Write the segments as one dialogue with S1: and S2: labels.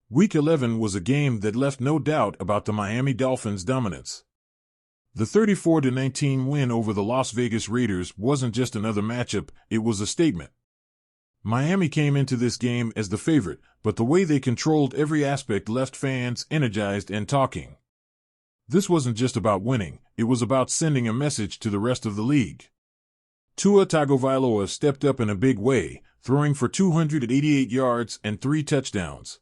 S1: Week 11 was a game that left no doubt about the Miami Dolphins' dominance. The 34-19 win over the Las Vegas Raiders wasn't just another matchup, it was a statement. Miami came into this game as the favorite, but the way they controlled every aspect left fans energized and talking. This wasn't just about winning, it was about sending a message to the rest of the league. Tua Tagovailoa stepped up in a big way, throwing for 288 yards and 3 touchdowns.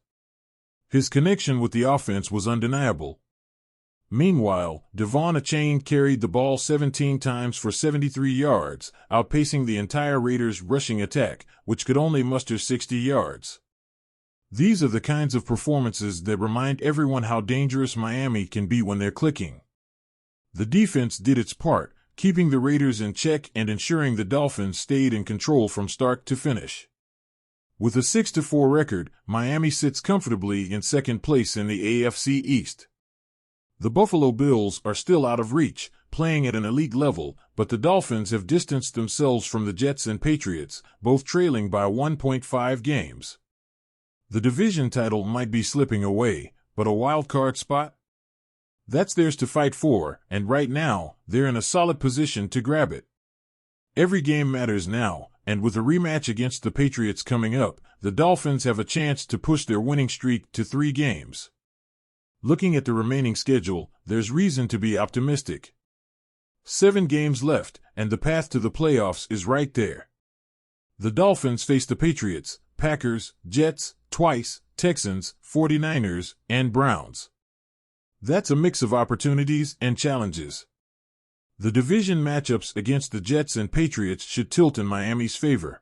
S1: His connection with the offense was undeniable. Meanwhile, Devon Achane carried the ball 17 times for 73 yards, outpacing the entire Raiders' rushing attack, which could only muster 60 yards. These are the kinds of performances that remind everyone how dangerous Miami can be when they're clicking. The defense did its part, keeping the Raiders in check and ensuring the Dolphins stayed in control from start to finish. With a 6-4 record, Miami sits comfortably in second place in the AFC East. The Buffalo Bills are still out of reach, playing at an elite level, but the Dolphins have distanced themselves from the Jets and Patriots, both trailing by 1.5 games. The division title might be slipping away, but a wild card spot? That's theirs to fight for, and right now, they're in a solid position to grab it. Every game matters now, and with a rematch against the Patriots coming up, the Dolphins have a chance to push their winning streak to 3 games. Looking at the remaining schedule, there's reason to be optimistic. 7 games left, and the path to the playoffs is right there. The Dolphins face the Patriots, Packers, Jets, twice, Texans, 49ers, and Browns. That's a mix of opportunities and challenges. The division matchups against the Jets and Patriots should tilt in Miami's favor.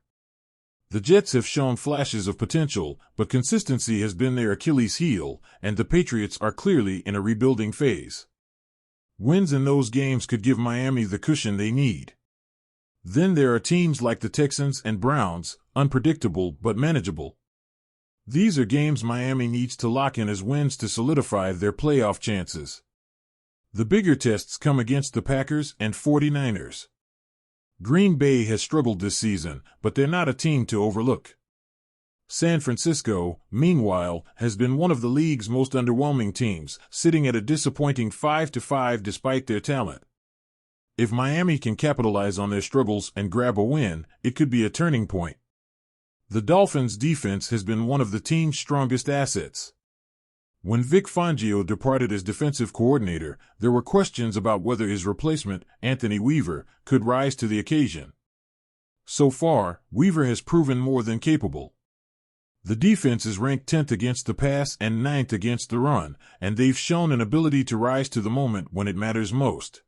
S1: The Jets have shown flashes of potential, but consistency has been their Achilles heel, and the Patriots are clearly in a rebuilding phase. Wins in those games could give Miami the cushion they need. Then there are teams like the Texans and Browns, unpredictable but manageable. These are games Miami needs to lock in as wins to solidify their playoff chances. The bigger tests come against the Packers and 49ers. Green Bay has struggled this season, but they're not a team to overlook. San Francisco, meanwhile, has been one of the league's most underwhelming teams, sitting at a disappointing 5-5 despite their talent. If Miami can capitalize on their struggles and grab a win, it could be a turning point. The Dolphins' defense has been one of the team's strongest assets. When Vic Fangio departed as defensive coordinator, there were questions about whether his replacement, Anthony Weaver, could rise to the occasion. So far, Weaver has proven more than capable. The defense is ranked 10th against the pass and 9th against the run, and they've shown an ability to rise to the moment when it matters most.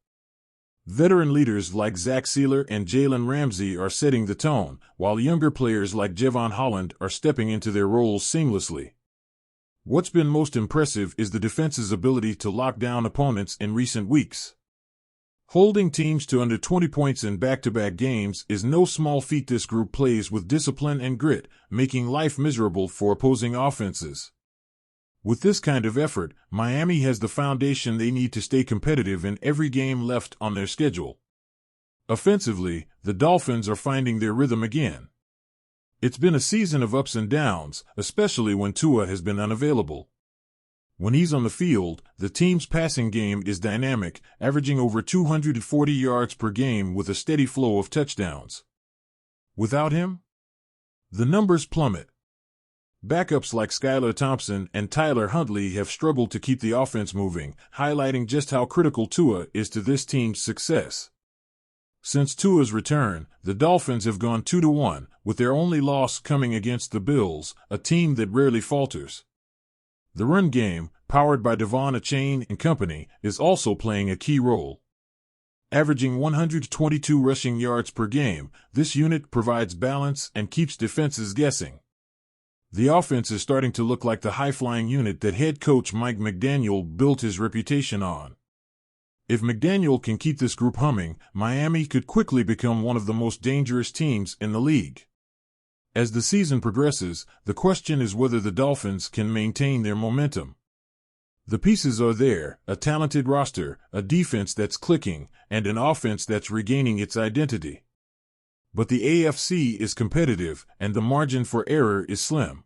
S1: Veteran leaders like Zach Sealer and Jalen Ramsey are setting the tone, while younger players like Jevon Holland are stepping into their roles seamlessly. What's been most impressive is the defense's ability to lock down opponents in recent weeks. Holding teams to under 20 points in back-to-back games is no small feat. This group plays with discipline and grit, making life miserable for opposing offenses. With this kind of effort, Miami has the foundation they need to stay competitive in every game left on their schedule. Offensively, the Dolphins are finding their rhythm again. It's been a season of ups and downs, especially when Tua has been unavailable. When he's on the field, the team's passing game is dynamic, averaging over 240 yards per game with a steady flow of touchdowns. Without him, the numbers plummet. Backups like Skylar Thompson and Tyler Huntley have struggled to keep the offense moving, highlighting just how critical Tua is to this team's success. Since Tua's return, the Dolphins have gone 2-1, with their only loss coming against the Bills, a team that rarely falters. The run game, powered by Devon Achane and company, is also playing a key role. Averaging 122 rushing yards per game, this unit provides balance and keeps defenses guessing. The offense is starting to look like the high-flying unit that head coach Mike McDaniel built his reputation on. If McDaniel can keep this group humming, Miami could quickly become one of the most dangerous teams in the league. As the season progresses, the question is whether the Dolphins can maintain their momentum. The pieces are there, a talented roster, a defense that's clicking, and an offense that's regaining its identity. But the AFC is competitive, and the margin for error is slim.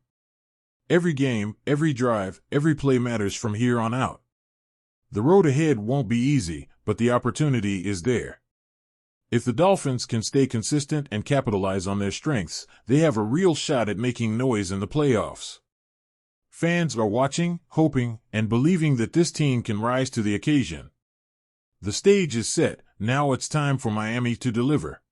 S1: Every game, every drive, every play matters from here on out. The road ahead won't be easy, but the opportunity is there. If the Dolphins can stay consistent and capitalize on their strengths, they have a real shot at making noise in the playoffs. Fans are watching, hoping, and believing that this team can rise to the occasion. The stage is set, now it's time for Miami to deliver.